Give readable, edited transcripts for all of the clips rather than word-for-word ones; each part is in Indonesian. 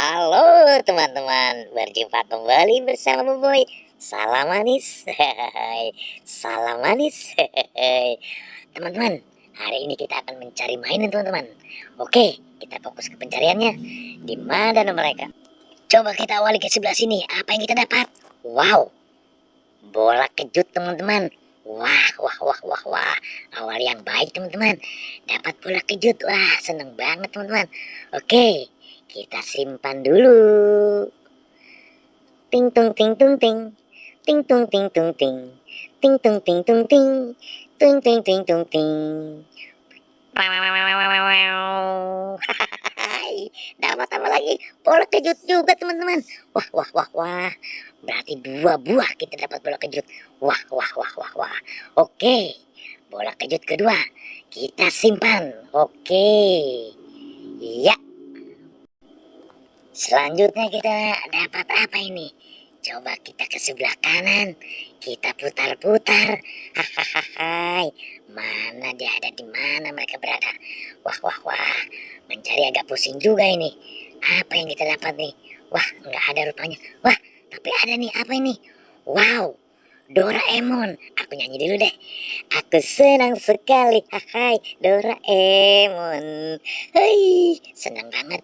Halo teman-teman, berjumpa kembali bersama Boboy. Salam manis, salam manis, teman-teman. Hari ini kita akan mencari mainan teman-teman. Oke, kita fokus ke pencariannya. Di mana mereka? Coba kita awali ke sebelah sini. Apa yang kita dapat? Wow, bola kejut teman-teman. Wah, wah, wah, wah, wah. Awal yang baik teman-teman. Dapat bola kejut. Wah, seneng banget teman-teman. Oke, kita simpan dulu. Ting tung ting tung ting. Ting tung ting tung ting. Ting tung ting tung ting. Ting ting ting tung ting. Hai, dapat apa lagi? Bola kejut juga teman-teman. Wah, wah, wah, wah. Berarti 2 buah kita dapat bola kejut. Wah, wah, wah, wah, wah. Oke, bola kejut kedua kita simpan. Oke, ya. Selanjutnya kita dapat apa ini? Coba kita ke sebelah kanan. Kita putar-putar. Hahaha. Mana dia ada, di mana mereka berada? Wah, wah, wah. Mencari agak pusing juga ini. Apa yang kita dapat nih? Wah, nggak ada rupanya. Wah, tapi ada nih. Apa ini? Wow, Doraemon. Aku nyanyi dulu deh. Aku senang sekali. Hai, Doraemon. Hei, senang banget.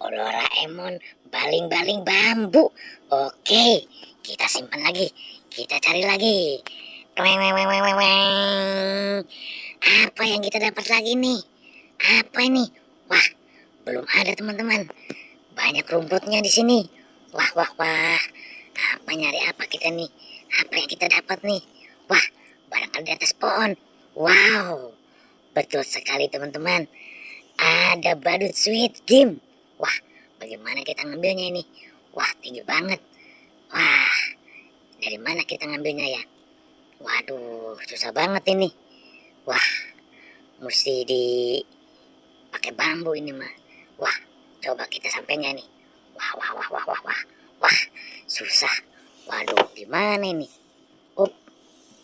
Doraemon baling-baling bambu. Oke, kita simpan lagi. Kita cari lagi. Apa yang kita dapat lagi nih? Apa ini? Wah, belum ada teman-teman. Banyak rumputnya di sini. Wah, wah, wah. Apa nyari apa kita nih? Apa yang kita dapat nih? Wah, barangkali di atas pohon. Wow, betul sekali teman-teman. Ada badut sweet game. Wah, bagaimana kita ngambilnya ini? Wah, tinggi banget. Wah, dari mana kita ngambilnya ya? Waduh, susah banget ini. Wah, mesti dipakai bambu ini mah. Wah, coba kita sampainya nih. Wah, wah, wah, wah, wah, wah. Wah, susah. Waduh, gimana ini? Up,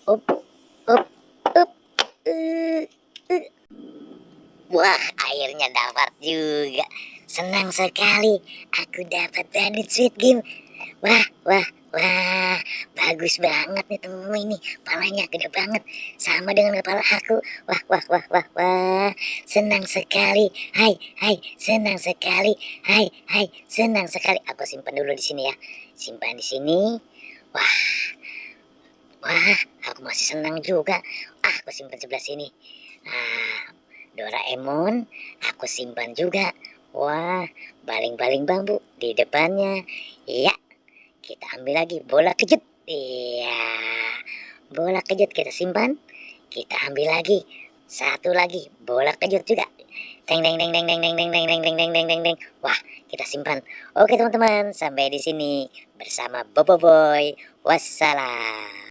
up, up, up. Wah, akhirnya dapat juga. Senang sekali. Aku dapat bandit sweet game. Wah, wah, wah. Bagus banget nih teman-teman ini. Palanya gede banget. Sama dengan kepala aku. Wah, wah, wah, wah, wah. Senang sekali. Hai, hai. Senang sekali. Hai, hai. Senang sekali. Aku simpan dulu di sini ya. Simpan di sini. Wah, wah. Aku masih senang juga. Aku simpan sebelah sini. Nah, Doraemon aku simpan juga. Wah, baling-baling bambu di depannya. Iya, kita ambil lagi bola kejut. Iya, bola kejut kita simpan. Kita ambil lagi. Satu lagi bola kejut juga. Teng teng teng teng teng teng teng teng teng teng teng teng teng teng. Wah, kita simpan. Oke teman-teman, sampai di sini bersama Bobo Boy. Wassalam.